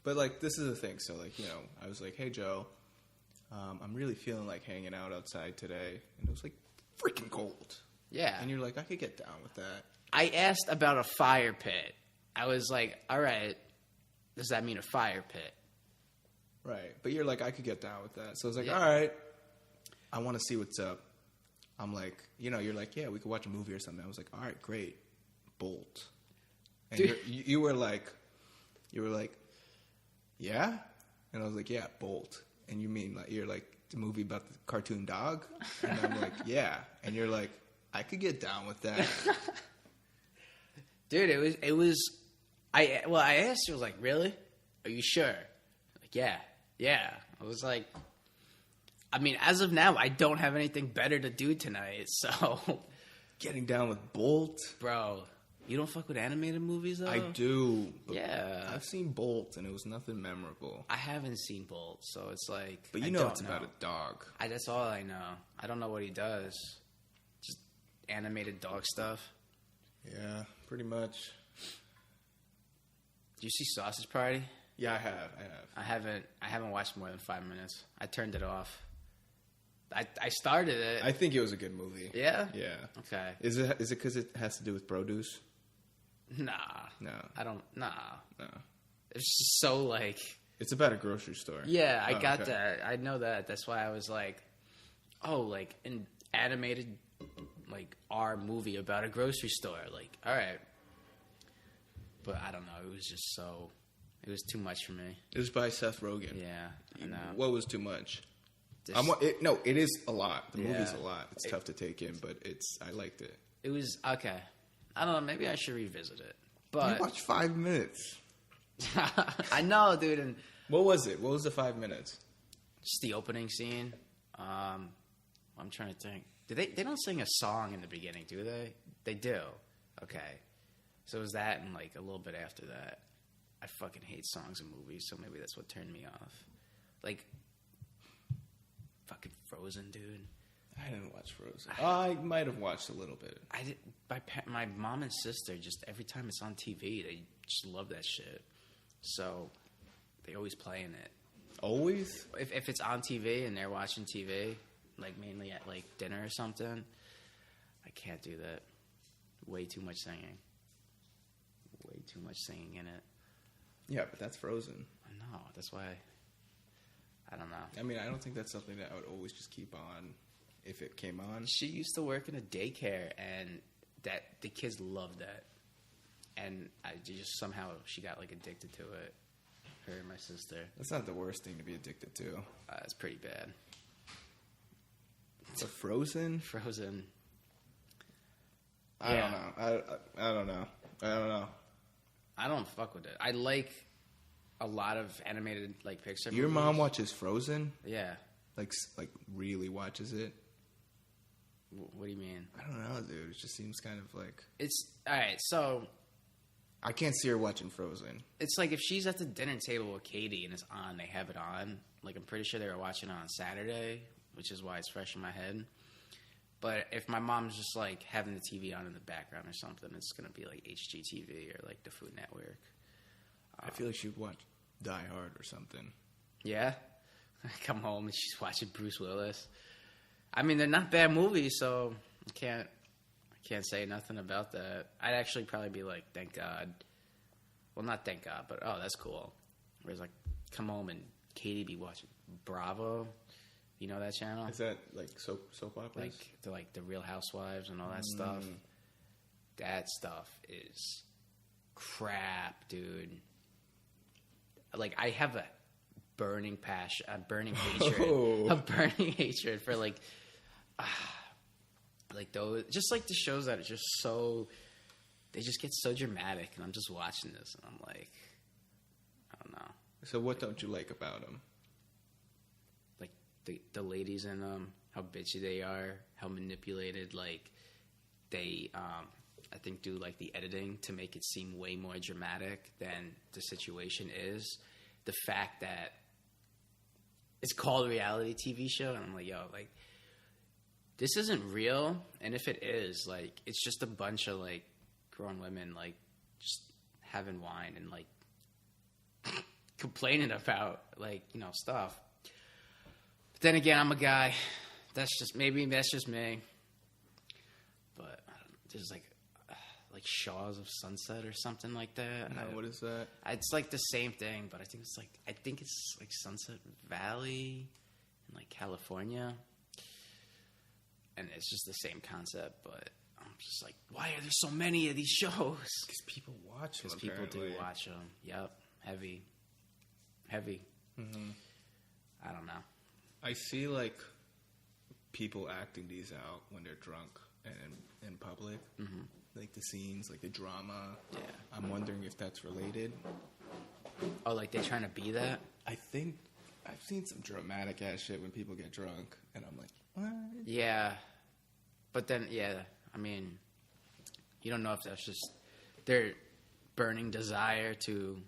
But, like, this is the thing. So, like, you know, I was like, hey, Joe, I'm really feeling like hanging out outside today. And it was, like, freaking cold. Yeah. And you're like, I could get down with that. I asked about a fire pit. I was like, all right, does that mean a fire pit? Right. But you're like, I could get down with that. So I was like, Yeah. all right, I want to see what's up. I'm like, you know, you're like, yeah, we could watch a movie or something. I was like, all right, great. Bolt. And you were like, yeah? And I was like, yeah, Bolt. And you mean, like, you're like, the movie about the cartoon dog? And I'm like, yeah. And you're like, I could get down with that. Dude, it was. I asked you, I was like, really? Are you sure? Like, yeah. I was like, I mean, as of now, I don't have anything better to do tonight, so. Getting down with Bolt? Bro, you don't fuck with animated movies, though? I do. Yeah. I've seen Bolt, and it was nothing memorable. I haven't seen Bolt, so it's like. But you know it's about a dog. That's all I know. I don't know what he does. Just animated dog stuff. Yeah, pretty much. Do you see Sausage Party? Yeah, I have. I haven't watched more than 5 minutes. I turned it off. I started it. I think it was a good movie. Yeah? Yeah. Okay. Is it because it has to do with produce? Nah. No. I don't. Nah. No. It's just so like. It's about a grocery store. Yeah, I got that. I know that. That's why I was like, oh, like an animated, like our movie about a grocery store. Like, all right. But I don't know. It was just so. It was too much for me. It was by Seth Rogen. Yeah, I know. What was too much? This, it is a lot. The Yeah. movie's a lot. It's tough to take in, but I liked it. It was okay. I don't know. Maybe I should revisit it. But You watched 5 minutes. I know, dude. And What was it? What was the 5 minutes? just the opening scene. I'm trying to think. They don't sing a song in the beginning, do they? They do. Okay. So it was that and like a little bit after that. I fucking hate songs in movies, so maybe that's what turned me off. Like fucking Frozen, dude. I didn't watch Frozen. I might have watched a little bit. I did. My mom and sister just every time it's on TV, they just love that shit. So they always playing it. Always? If it's on TV and they're watching TV, like mainly at like dinner or something, I can't do that. Way too much singing. Way too much singing in it. Yeah, but that's Frozen. I know. That's why. I don't know. I mean, I don't think that's something that I would always just keep on if it came on. She used to work in a daycare, and that the kids loved that. And I just somehow she got like addicted to it. Her and my sister. That's not the worst thing to be addicted to. It's pretty bad. So Frozen? Frozen. I don't know. I don't know. I don't fuck with it. I like a lot of animated like Pixar Your movies. mom watches Frozen? Yeah. Like really watches it? What do you mean? I don't know, dude. It just seems kind of like... It's... Alright, so... I can't see her watching Frozen. It's like if she's at the dinner table with Katie and it's on, they have it on. Like, I'm pretty sure they were watching it on Saturday, which is why it's fresh in my head. But if my mom's just, like, having the TV on in the background or something, it's going to be, like, HGTV or, like, the Food Network. I feel like she would watch Die Hard or something. Yeah? I come home and she's watching Bruce Willis. I mean, they're not bad movies, so I can't say nothing about that. I'd actually probably be like, thank God. Well, not thank God, but oh, that's cool. Whereas, like, come home and Katie be watching Bravo. You know that channel? Is that like soap operas? Like the Real Housewives and all that stuff. That stuff is crap, dude. Like, I have a burning passion, a burning hatred for like those, just like the shows that are just so, they just get so dramatic, and I'm just watching this, and I'm like, I don't know. So what don't you like about them? Like the ladies in them, how bitchy they are, how manipulated, like they, I think do like the editing to make it seem way more dramatic than the situation is. The fact that it's called a reality TV show, and I'm like, yo, like, this isn't real, and if it is, like, it's just a bunch of, like, grown women, like, just having wine and, like, complaining about, like, you know, stuff. But then again, I'm a guy. That's just me. But there's, like Shaws of Sunset or something like that. No, what is that? It's like the same thing, but I think it's like Sunset Valley in, like, California. And it's just the same concept, but I'm just like, why are there so many of these shows? Because people watch them. Because people do watch them. Yep. Heavy. Mm-hmm. I don't know. I see, like, people acting these out when they're drunk and in public. Mm-hmm. Like, the scenes, like, the drama. Yeah. I'm wondering if that's related. Oh, like they're trying to be that? I think I've seen some dramatic ass shit when people get drunk, and I'm like, what? Yeah. But then, yeah, I mean, you don't know if that's just their burning desire to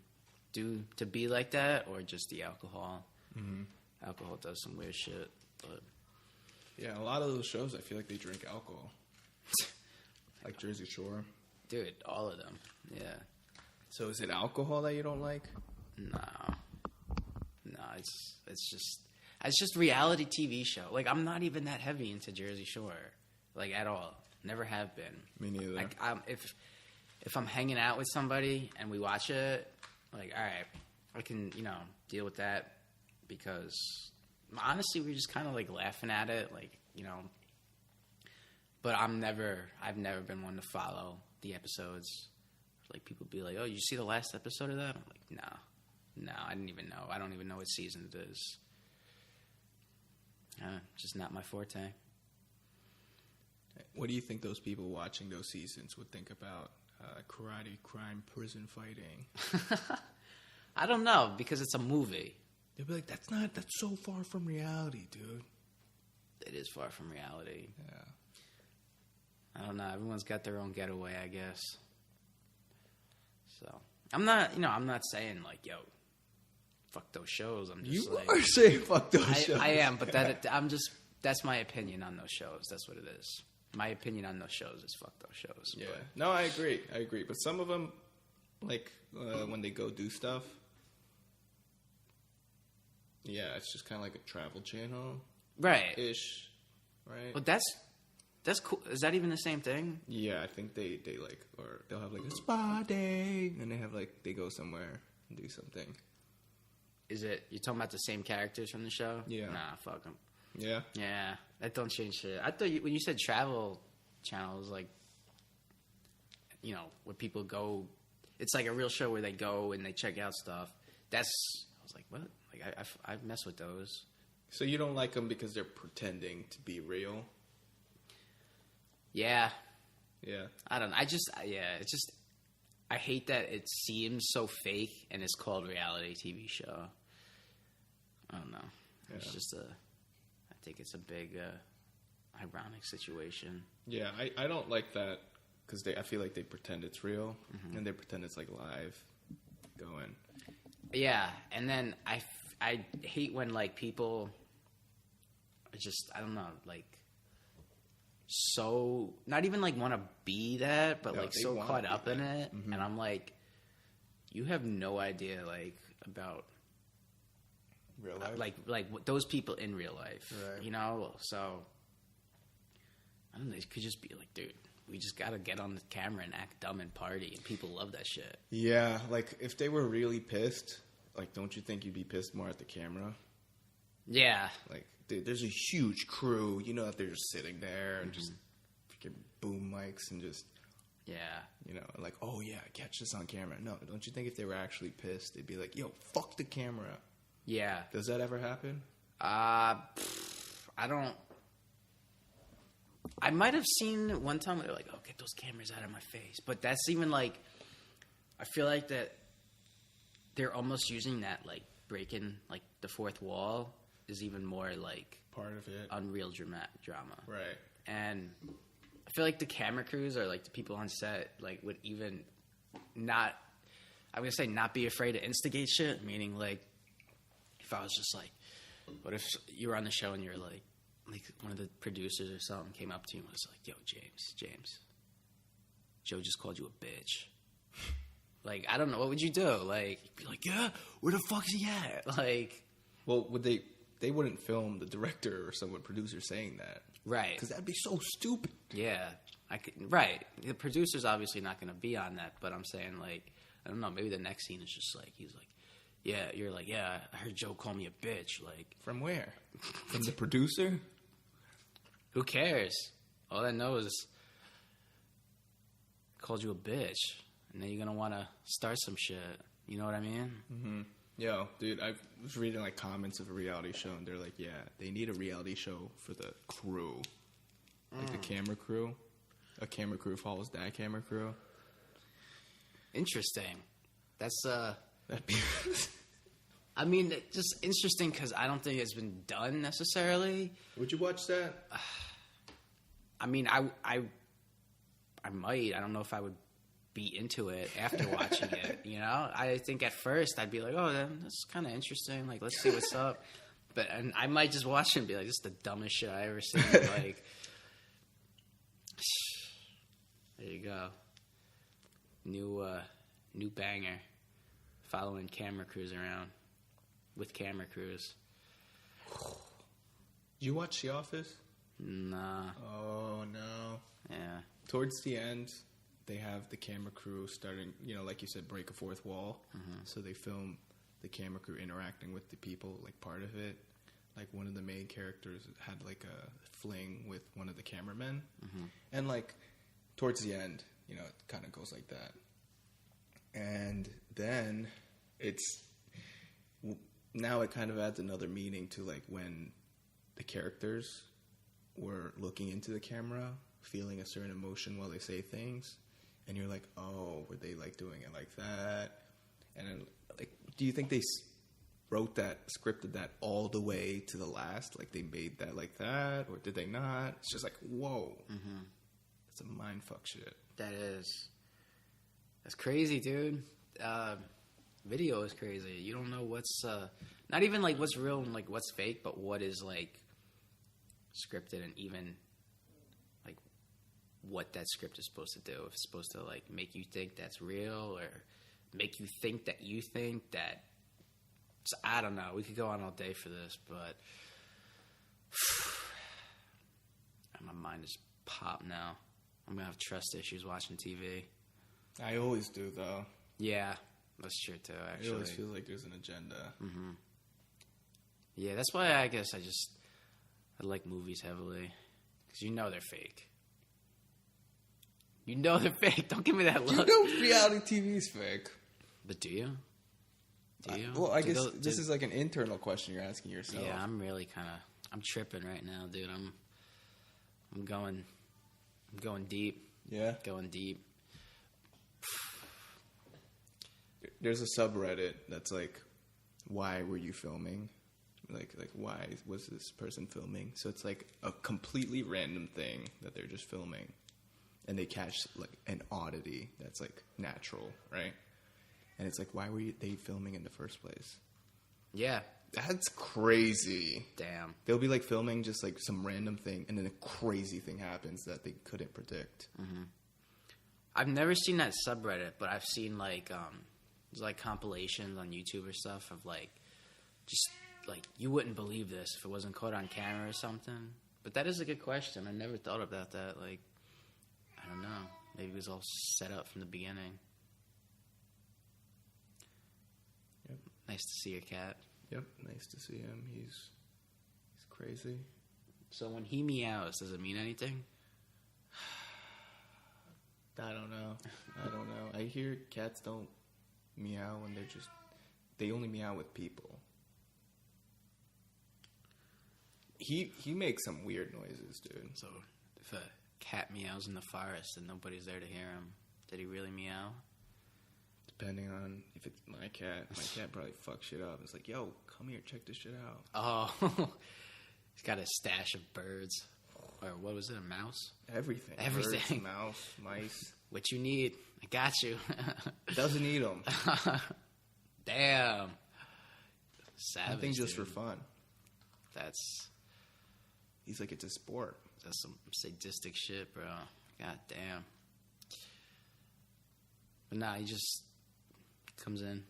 be like that, or just the alcohol. Mm-hmm. Alcohol does some weird shit, but yeah, a lot of those shows, I feel like they drink alcohol. Like Jersey Shore. Dude, all of them. Yeah. So is it alcohol that you don't like? No, it's just reality TV show. Like, I'm not even that heavy into Jersey Shore, like, at all. Never have been. Me neither. Like, if I'm hanging out with somebody and we watch it, like, all right, I can, you know, deal with that, because honestly, we're just kind of, like, laughing at it, like, you know. But I've never been one to follow the episodes. Like, people be like, oh, you see the last episode of that? I'm like, no, I didn't even know. I don't even know what season it is. Just not my forte. What do you think those people watching those seasons would think about karate, crime, prison fighting? I don't know, because it's a movie. They'd be like, that's so far from reality, dude. It is far from reality. Yeah. I don't know. Everyone's got their own getaway, I guess. So, I'm not saying, like, yo, fuck those shows. I'm just like... You are saying fuck those shows. I am, but that's my opinion on those shows. That's what it is. My opinion on those shows is fuck those shows. Yeah. But. No, I agree. But some of them, like, when they go do stuff, yeah, it's just kind of like a travel channel. Right. Ish. Right? But that's cool. Is that even the same thing? Yeah, I think they like, or they'll have, like, a spa day, and they have, like, they go somewhere and do something. Is it, you're talking about the same characters from the show? Yeah. Nah, fuck them. Yeah? Yeah, that don't change shit. I thought when you said travel channels, like, you know, where people go, it's like a real show where they go and they check out stuff. I was like, what? Like, I mess with those. So you don't like them because they're pretending to be real? Yeah. Yeah. I don't know. It's just, I hate that it seems so fake and it's called reality TV show. I don't know. Yeah. It's just I think it's a big, ironic situation. Yeah, I don't like that because I feel like they pretend it's real, mm-hmm. and they pretend it's, like, live going. Yeah, and then I hate when, like, people just, I don't know, like, so, not even, like, want to be that, but, like, so caught up in it, mm-hmm. and I'm like, you have no idea, like, about real life, like those people in real life, right. You know. So I don't know. It could just be like, dude, we just gotta get on the camera and act dumb and party, and people love that shit. Yeah, like, if they were really pissed, like, don't you think you'd be pissed more at the camera? Yeah, like, dude, there's a huge crew. You know that they're just sitting there and mm-hmm. just freaking boom mics and just. Yeah. You know, like, oh yeah, catch this on camera. No, don't you think if they were actually pissed, they'd be like, yo, fuck the camera. Yeah. Does that ever happen? I don't. I might have seen one time where they're like, oh, get those cameras out of my face. But that's even like, I feel like that they're almost using that, like, breaking, like, the fourth wall is even more, like, part of it. Unreal drama. Right. And I feel like the camera crews or, like, the people on set, like, would even not, I'm going to say not be afraid to instigate shit, meaning, like, if I was just like, what if you were on the show and you're like, like one of the producers or something came up to you and was like, "Yo, James, Joe just called you a bitch." Like, I don't know, what would you do? Like, you'd be like, "Yeah, where the fuck is he at?" Like, well, would they wouldn't film the director or someone producer saying that, right? Because that'd be so stupid. Yeah, right. The producer's obviously not going to be on that, but I'm saying, like, I don't know, maybe the next scene is just like, he's like, yeah, you're like, yeah, I heard Joe call me a bitch. Like, from where? From the producer? Who cares? All I know is called you a bitch, and then you're gonna want to start some shit. You know what I mean? Mm-hmm. Yo, dude, I was reading like comments of a reality show, and they're like, yeah, they need a reality show for the crew, like the camera crew. A camera crew follows that camera crew. Interesting. That's That'd be. I mean, just interesting because I don't think it's been done necessarily. Would you watch that? I mean, I might. I don't know if I would be into it after watching it. You know, I think at first I'd be like, "Oh, that's kind of interesting. Like, let's see what's up." And I might just watch it and be like, "This is the dumbest shit I ever seen." Like, there you go. New banger. Following camera crews around with camera crews. Did you watch The Office? Nah. Oh no. Yeah. Towards the end, they have the camera crew starting, like you said, break a fourth wall. Mm-hmm. So they film the camera crew interacting with the people, like part of it. Like one of the main characters had like a fling with one of the cameramen. Mm-hmm. And like towards the end, it kind of goes like that. And then now it kind of adds another meaning to like when the characters were looking into the camera, feeling a certain emotion while they say things, and you're like, oh, were they like doing it like that? And then, like, do you think they scripted that all the way to the last? Like they made that like that, or did they not? It's just like, whoa, it's a mind fuck shit. That is. That's crazy, dude. Video is crazy. You don't know what's not even like what's real and like what's fake, but what is like scripted, and even like what that script is supposed to do. If it's supposed to like make you think that's real, or make you think that you think that. So I don't know. We could go on all day for this, but my mind is popped now. I'm gonna have trust issues watching TV. I always do, though. Yeah, that's true too. Actually, I always feel like there's an agenda. Mm-hmm. Yeah, that's why I guess I like movies heavily, because they're fake. They're fake. Don't give me that look. Reality TV is fake. But do you? Do you? Well, I guess this is like an internal question you're asking yourself. Yeah, I'm really I'm tripping right now, dude. I'm going deep. Yeah, going deep. There's a subreddit that's like, why were you filming? Like why was this person filming? So it's like a completely random thing that they're just filming, and they catch like an oddity that's like natural, right? And it's like, why were they filming in the first place? Yeah. That's crazy. Damn. They'll be like filming just like some random thing, and then a crazy thing happens that they couldn't predict. Mm-hmm. I've never seen that subreddit, but I've seen like there's like compilations on YouTube or stuff of like just like you wouldn't believe this if it wasn't caught on camera or something. But that is a good question. I never thought about that. Like, I don't know. Maybe it was all set up from the beginning. Yep. Nice to see your cat. Yep, nice to see him. He's crazy. So when he meows, does it mean anything? I don't know. I hear cats don't meow when they only meow with people. He makes some weird noises, dude. So if a cat meows in the forest and nobody's there to hear him, did he really meow? Depending on if it's my cat probably fucks shit up. It's like, yo, come here, check this shit out. Oh, he's got a stash of birds. Or what was it, a mouse? Everything. Birds, mouse, mice. What you need, I got you. Doesn't eat them. Damn. Savage. I think just for fun. He's like, it's a sport. That's some sadistic shit, bro. God damn. But nah, he just comes in,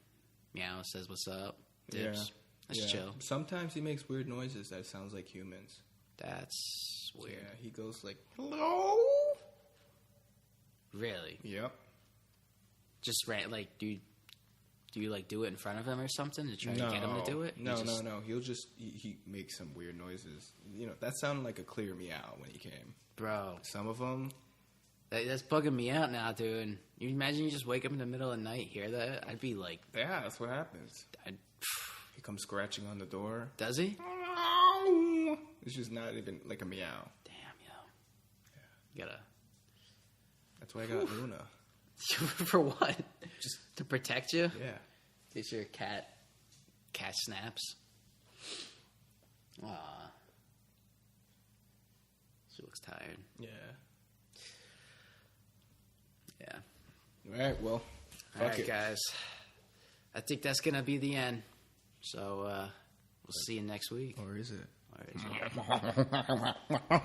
meow, says what's up, dips. That's chill. Sometimes he makes weird noises that sounds like humans. That's weird. Yeah, he goes like, hello? Really? Yep. Just like, do you like do it in front of him or something to try to get him to do it? No. He'll just, he makes some weird noises. You know, that sounded like a clear meow when he came. Bro. Some of them. That's bugging me out now, dude. You imagine you just wake up in the middle of the night, hear that? I'd be like... Yeah, that's what happens. He comes scratching on the door. Does he? It's just not even like a meow. Damn, yo. Yeah. You gotta... That's why I got Luna. For what? Just to protect you? Yeah. It's your cat snaps. Aw. She looks tired. Yeah. Yeah. All right, well, all right, guys. I think that's going to be the end. So, we'll see you next week. Or is it? Or is it?